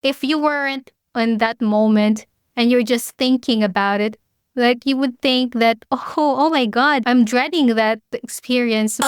if you weren't in that moment and you're just thinking about it, like you would think that, oh my God, I'm dreading that experience. Hey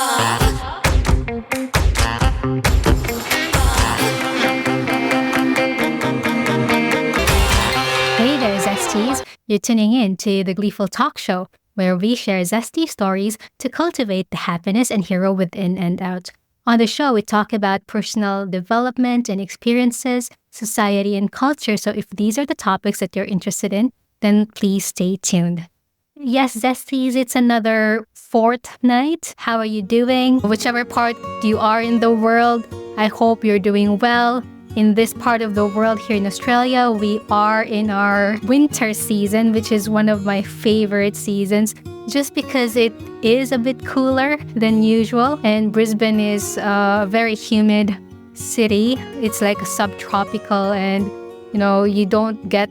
there, Zesties. You're tuning in to the Gleeful Talk Show, where we share zesty stories to cultivate the happiness and hero within and out. On the show, we talk about personal development and experiences, society, and culture. So if these are the topics that you're interested in, then please stay tuned. Yes, Zesties, it's another fortnight. How are you doing? Whichever part you are in the world, I hope you're doing well. In this part of the world here in Australia, we are in our winter season, which is one of my favorite seasons, just because it is a bit cooler than usual. And Brisbane is a very humid city. It's like a subtropical, and you don't get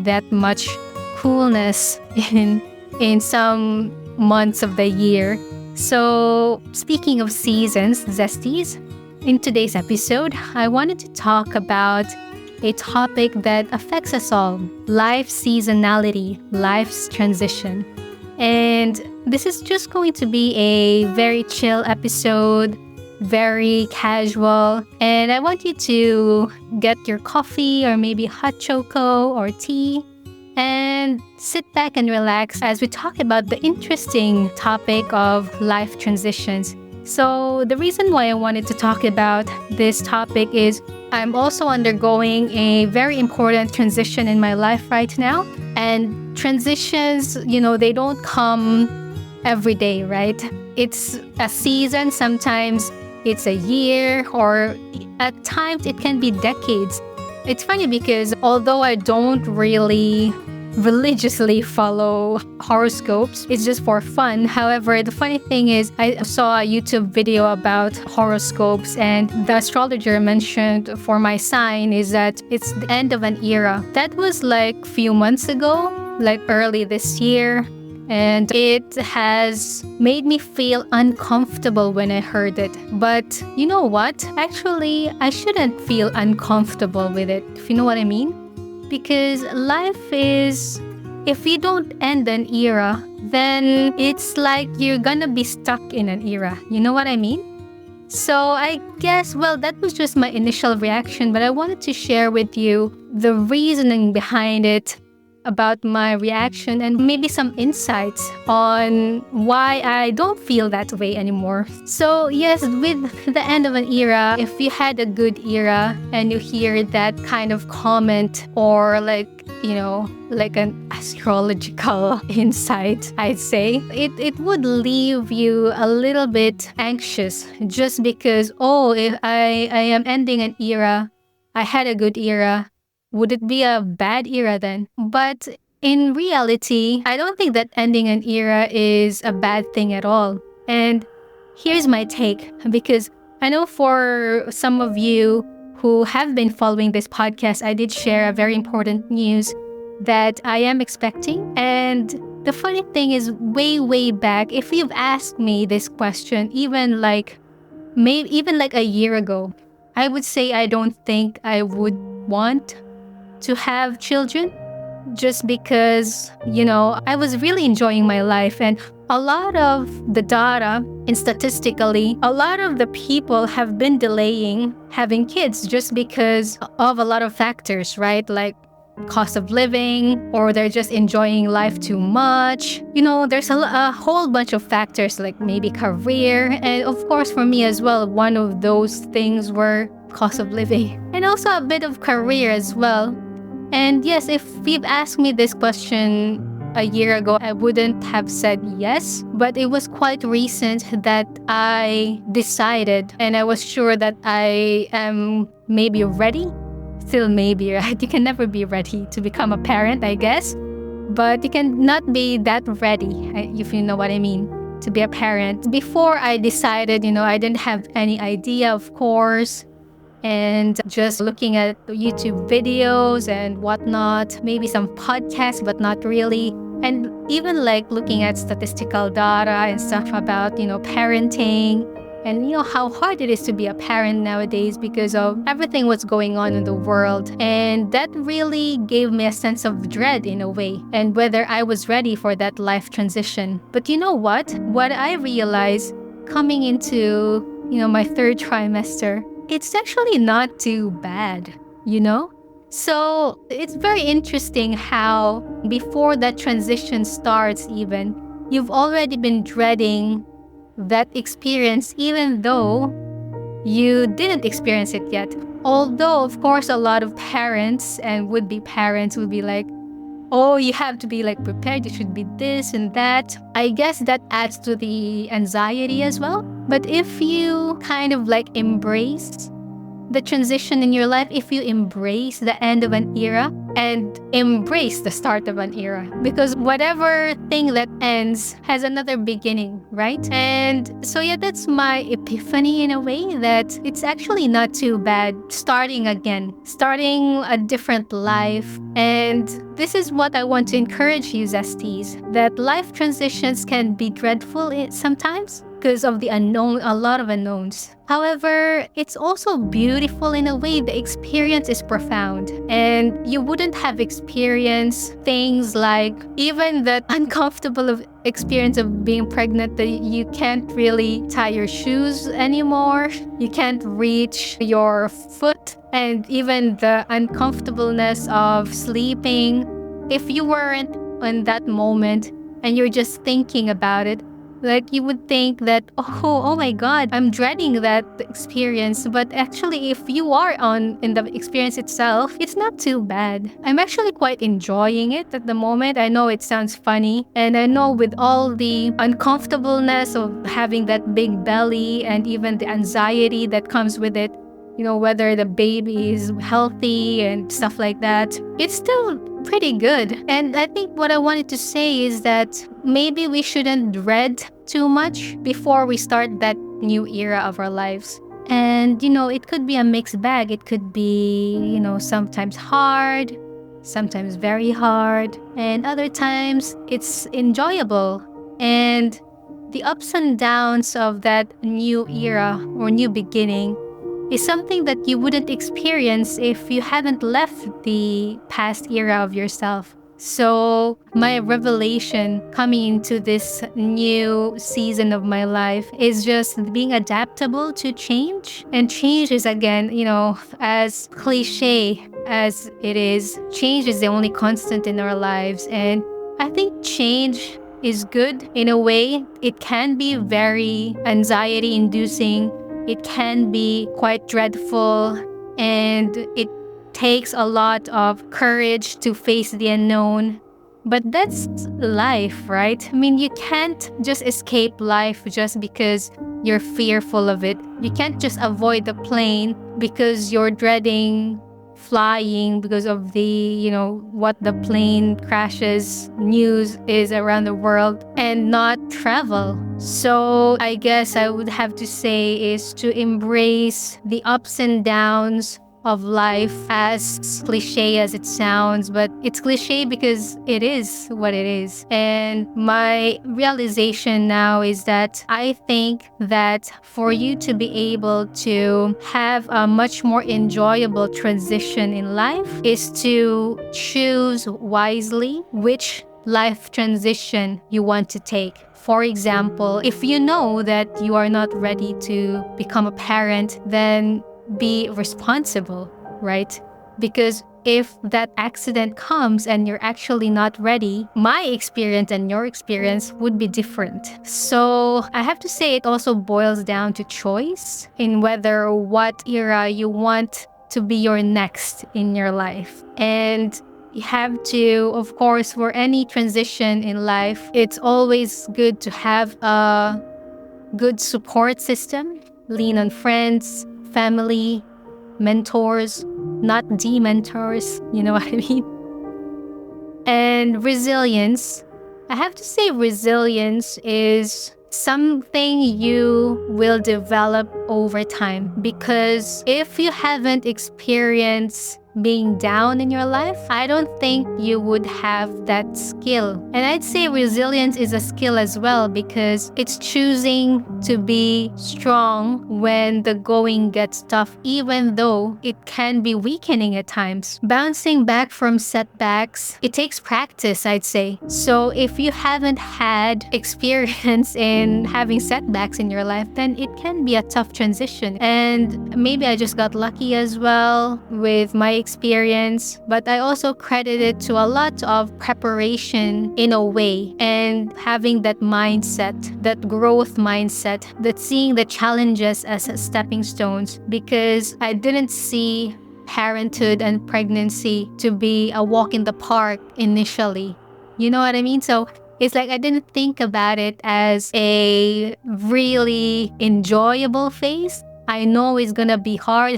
that much coolness in some months of the year. So speaking of seasons, Zesties, in today's episode, I wanted to talk about a topic that affects us all: life seasonality, life's transition. And this is just going to be a very chill episode, very casual. And I want you to get your coffee or maybe hot choco or tea and sit back and relax as we talk about the interesting topic of life transitions. So the reason why I wanted to talk about this topic is I'm also undergoing a very important transition in my life right now. And transitions, they don't come every day, right? It's a season, sometimes it's a year, or at times it can be decades. It's funny because although I don't really religiously follow horoscopes, it's just for fun. However, the funny thing is I saw a YouTube video about horoscopes, and the astrologer mentioned for my sign is that it's the end of an era. That was like a few months ago, like early this year. And it has made me feel uncomfortable when I heard it. But you know what? Actually, I shouldn't feel uncomfortable with it, if you know what I mean. Because life is, if you don't end an era, then it's like you're gonna be stuck in an era. You know what I mean? So I guess, that was just my initial reaction, but I wanted to share with you the reasoning behind it, about my reaction, and maybe some insights on why I don't feel that way anymore. So yes, with the end of an era, if you had a good era and you hear that kind of comment or like an astrological insight, I'd say, it would leave you a little bit anxious just because, if I am ending an era, I had a good era, would it be a bad era then? But in reality, I don't think that ending an era is a bad thing at all. And here's my take, because I know for some of you who have been following this podcast, I did share a very important news that I am expecting. And the funny thing is, way back, if you've asked me this question, even like a year ago, I would say I don't think I would want to have children, just because, I was really enjoying my life. And a lot of the data, and statistically, a lot of the people have been delaying having kids just because of a lot of factors, right? Like cost of living, or they're just enjoying life too much. There's a whole bunch of factors, like maybe career. And of course, for me as well, one of those things were cost of living, and also a bit of career as well. And yes, if you've asked me this question a year ago, I wouldn't have said yes. But it was quite recent that I decided, and I was sure that I am maybe ready. Still maybe, right? You can never be ready to become a parent, I guess. But you can not be that ready, if you know what I mean, to be a parent. Before I decided, I didn't have any idea, of course. And just looking at YouTube videos and whatnot, maybe some podcasts, but not really. And even like looking at statistical data and stuff about, parenting and how hard it is to be a parent nowadays because of everything what's going on in the world. And that really gave me a sense of dread in a way, and whether I was ready for that life transition. But you know what? What I realized coming into, my third trimester, it's actually not too bad. So it's very interesting how before that transition starts even, you've already been dreading that experience even though you didn't experience it yet. Although, of course, a lot of parents and would-be parents would be like, oh, you have to be prepared, you should be this and that. I guess that adds to the anxiety as well. But if you kind of embrace the transition in your life, if you embrace the end of an era and embrace the start of an era, because whatever thing that ends has another beginning, right? And so yeah, that's my epiphany in a way, that it's actually not too bad starting again, starting a different life. And this is what I want to encourage you, Zesties, that life transitions can be dreadful sometimes because of the unknown, a lot of unknowns. However, it's also beautiful in a way. The experience is profound, and you wouldn't have experienced things like even that uncomfortable experience of being pregnant, that you can't really tie your shoes anymore, you can't reach your foot, and even the uncomfortableness of sleeping. If you weren't in that moment and you're just thinking about it, you would think that, oh my God, I'm dreading that experience. But actually, if you are in the experience itself, it's not too bad. I'm actually quite enjoying it at the moment. I know it sounds funny, and I know with all the uncomfortableness of having that big belly and even the anxiety that comes with it, whether the baby is healthy and stuff like that, it's still pretty good. And I think what I wanted to say is that maybe we shouldn't dread too much before we start that new era of our lives. And, it could be a mixed bag. It could be, sometimes hard, sometimes very hard, and other times it's enjoyable. And the ups and downs of that new era or new beginning is something that you wouldn't experience if you hadn't left the past era of yourself. So my revelation coming into this new season of my life is just being adaptable to change. And change is, again, as cliche as it is, change is the only constant in our lives. And I think change is good in a way. It can be very anxiety inducing. It can be quite dreadful, and it takes a lot of courage to face the unknown. But that's life, right? I mean, you can't just escape life just because you're fearful of it. You can't just avoid the plane because you're dreading flying because of the, what the plane crashes news is around the world, and not travel. So I guess I would have to say is to embrace the ups and downs of life, as cliche as it sounds, but it's cliche because it is what it is. And my realization now is that I think that for you to be able to have a much more enjoyable transition in life is to choose wisely which life transition you want to take. For example, if you know that you are not ready to become a parent, then be responsible, right? Because if that accident comes and you're actually not ready, my experience and your experience would be different. So I have to say it also boils down to choice in whether what era you want to be your next in your life. And you have to, of course, for any transition in life, it's always good to have a good support system. Lean on friends, family, mentors, not dementors, you know what I mean? And resilience. I have to say resilience is something you will develop over time, because if you haven't experienced being down in your life, I don't think you would have that skill. And I'd say resilience is a skill as well, because it's choosing to be strong when the going gets tough, even though it can be weakening at times. Bouncing back from setbacks, it takes practice, I'd say. So if you haven't had experience in having setbacks in your life, then it can be a tough transition. And maybe I just got lucky as well with my experience, but I also credit it to a lot of preparation in a way, and having that mindset, that growth mindset, that seeing the challenges as stepping stones, because I didn't see parenthood and pregnancy to be a walk in the park initially. You know what I mean? So it's like I didn't think about it as a really enjoyable phase. I know it's gonna be hard.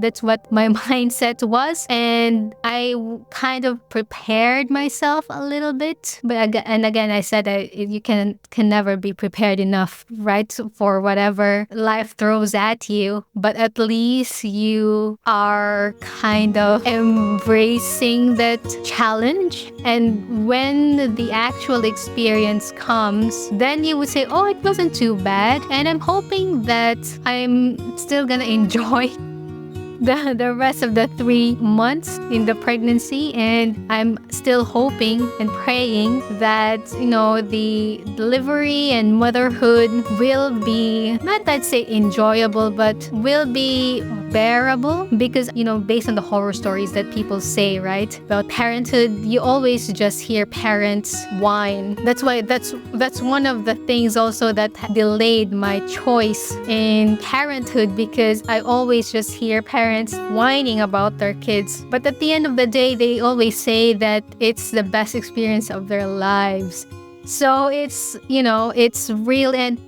That's what my mindset was. And I kind of prepared myself a little bit. But again, I said you can never be prepared enough, right? For whatever life throws at you. But at least you are kind of embracing that challenge. And when the actual experience comes, then you would say, oh, it wasn't too bad. And I'm hoping that I'm still gonna enjoy the rest of the 3 months in the pregnancy, and I'm still hoping and praying that the delivery and motherhood will be, not that say enjoyable, but will be bearable, because based on the horror stories that people say, right, about parenthood, you always just hear parents whine. That's one of the things also that delayed my choice in parenthood, because I always just hear parents whining about their kids. But at the end of the day, they always say that it's the best experience of their lives. So it's real, and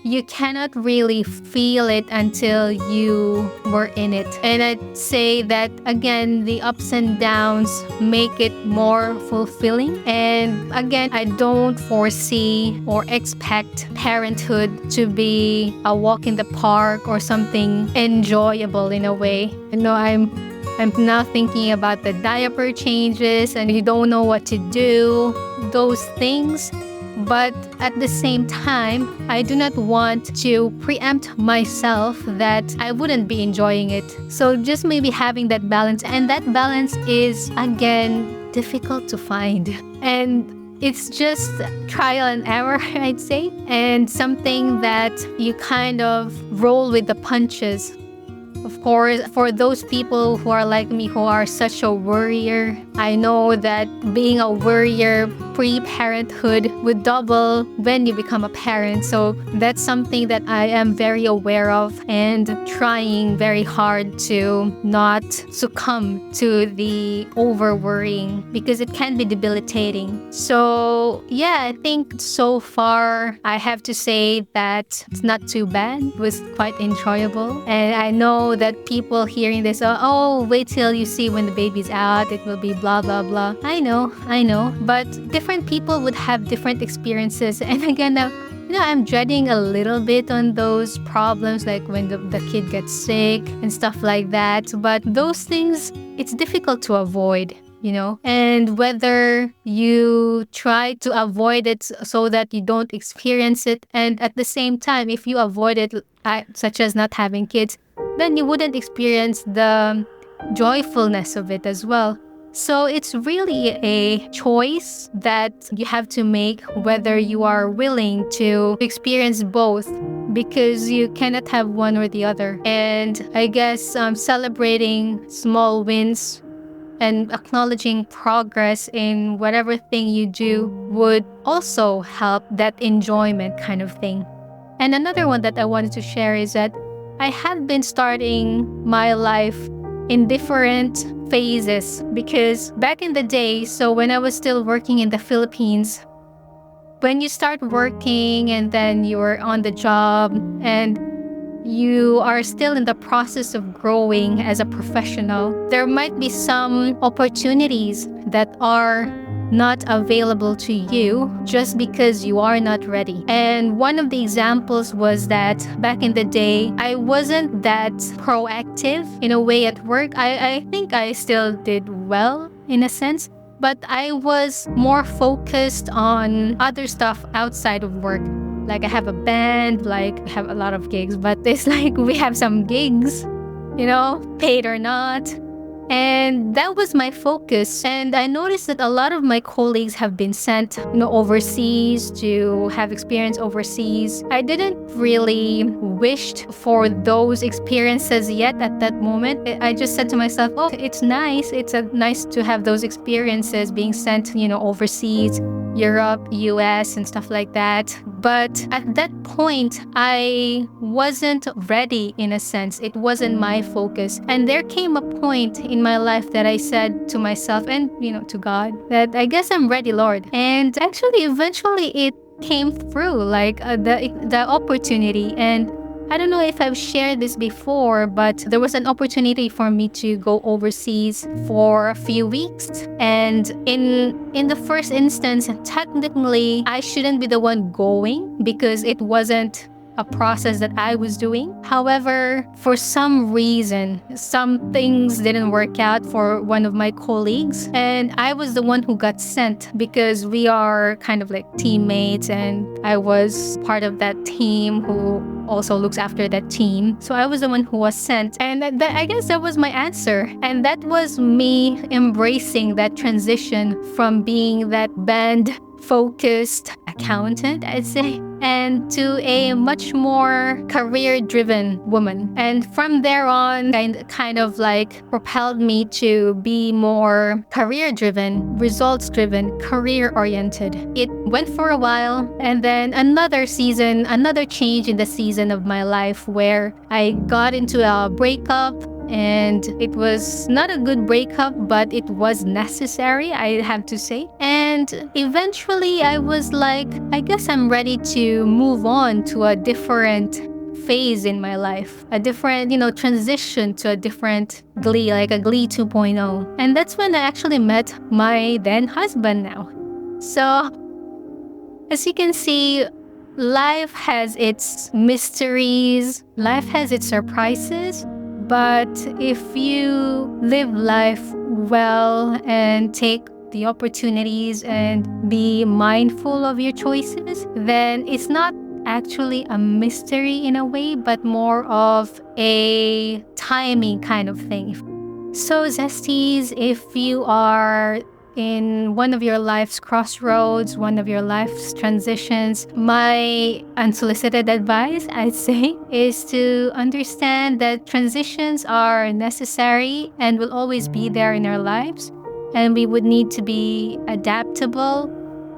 you cannot really feel it until you were in it. And I'd say that, again, the ups and downs make it more fulfilling. And again, I don't foresee or expect parenthood to be a walk in the park or something enjoyable in a way. I'm now thinking about the diaper changes, and you don't know what to do, those things. But at the same time, I do not want to preempt myself that I wouldn't be enjoying it. So just maybe having that balance. And that balance is, again, difficult to find. And it's just trial and error, I'd say. And something that you kind of roll with the punches. Of course, for those people who are like me, who are such a worrier, I know that being a worrier pre-parenthood would double when you become a parent. So that's something that I am very aware of, and trying very hard to not succumb to the over-worrying, because it can be debilitating. So yeah, I think so far I have to say that it's not too bad. It was quite enjoyable. And I know that people hearing this, oh, wait till you see when the baby's out, it will be blah, blah, blah. I know. But different people would have different experiences. And again, I'm dreading a little bit on those problems, like when the kid gets sick and stuff like that. But those things, it's difficult to avoid. And whether you try to avoid it so that you don't experience it, and at the same time, if you avoid it, such as not having kids, then you wouldn't experience the joyfulness of it as well. So it's really a choice that you have to make, whether you are willing to experience both, because you cannot have one or the other. And I guess celebrating small wins and acknowledging progress in whatever thing you do would also help that enjoyment kind of thing. And another one that I wanted to share is that I have been starting my life in different phases, because back in the day, so when I was still working in the Philippines, when you start working and then you're on the job and you are still in the process of growing as a professional, there might be some opportunities that are not available to you just because you are not ready. And one of the examples was that back in the day, I wasn't that proactive in a way at work. I think I still did well in a sense, but I was more focused on other stuff outside of work. Like I have a band, like I have a lot of gigs, but it's like we have some gigs, paid or not. And that was my focus. And I noticed that a lot of my colleagues have been sent, overseas to have experience overseas. I didn't really wished for those experiences yet at that moment. I just said to myself, oh, it's nice. It's nice to have those experiences being sent, overseas, Europe, US, and stuff like that. But at that point, I wasn't ready in a sense. It wasn't my focus. And there came a point in my life that I said to myself and, to God, that I guess I'm ready, Lord. And actually, eventually it came through, like the opportunity. And I don't know if I've shared this before, but there was an opportunity for me to go overseas for a few weeks. And in the first instance, technically, I shouldn't be the one going because it wasn't a process that I was doing. However, for some reason, some things didn't work out for one of my colleagues, and I was the one who got sent because we are kind of like teammates, and I was part of that team who also looks after that team. So I was the one who was sent, and I guess that was my answer. And that was me embracing that transition from being that band-focused accountant, I'd say, and to a much more career-driven woman. And from there on, kind of like propelled me to be more career-driven, results-driven, career-oriented. It went for a while, and then another change in the season of my life where I got into a breakup. And it was not a good breakup, but it was necessary, I have to say. And eventually I was like, I guess I'm ready to move on to a different phase in my life, a different, transition to a different Glee, like a Glee 2.0. And that's when I actually met my then husband now. So as you can see, life has its mysteries, life has its surprises. But if you live life well and take the opportunities and be mindful of your choices, then it's not actually a mystery in a way, but more of a timing kind of thing. So Zesties, if you are in one of your life's crossroads, one of your life's transitions, my unsolicited advice, I'd say, is to understand that transitions are necessary and will always be there in our lives. And we would need to be adaptable.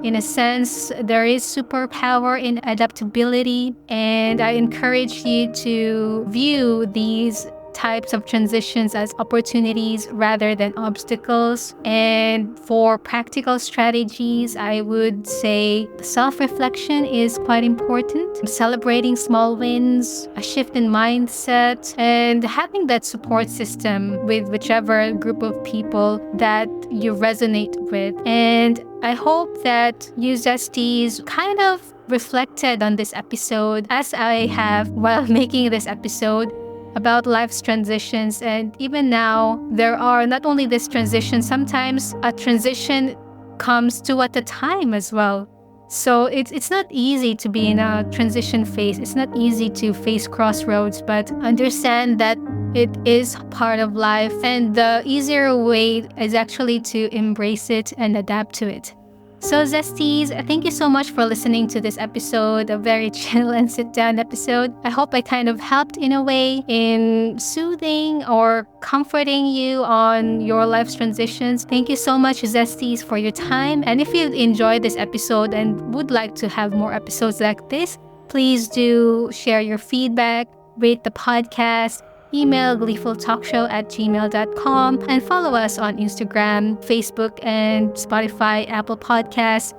In a sense, there is superpower in adaptability. And I encourage you to view these types of transitions as opportunities rather than obstacles. And for practical strategies, I would say self-reflection is quite important. Celebrating small wins, a shift in mindset, and having that support system with whichever group of people that you resonate with. And I hope that you Zesties kind of reflected on this episode as I have while making this episode about life's transitions. And even now, there are not only this transition, sometimes a transition comes two at a time as well. So it's not easy to be in a transition phase. It's not easy to face crossroads, but understand that it is part of life. And the easier way is actually to embrace it and adapt to it. So Zesties, thank you so much for listening to this episode, a very chill and sit-down episode. I hope I kind of helped in a way in soothing or comforting you on your life's transitions. Thank you so much, Zesties, for your time. And if you enjoyed this episode and would like to have more episodes like this, please do share your feedback, rate the podcast, email gleefultalkshow@gmail.com, and follow us on Instagram, Facebook, and Spotify, Apple Podcasts.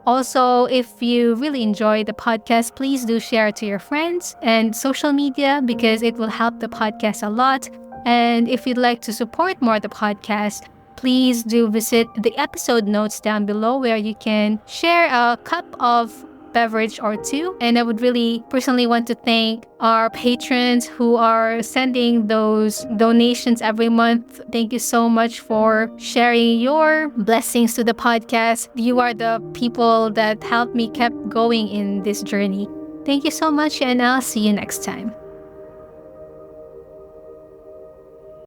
Also, if you really enjoy the podcast, please do share it to your friends and social media because it will help the podcast a lot. And if you'd like to support more the podcast, please do visit the episode notes down below where you can share a cup of beverage or two. And I would really personally want to thank our patrons who are sending those donations every month. Thank you so much for sharing your blessings to the podcast. You are the people that helped me keep going in this journey. Thank you so much, and I'll see you next time.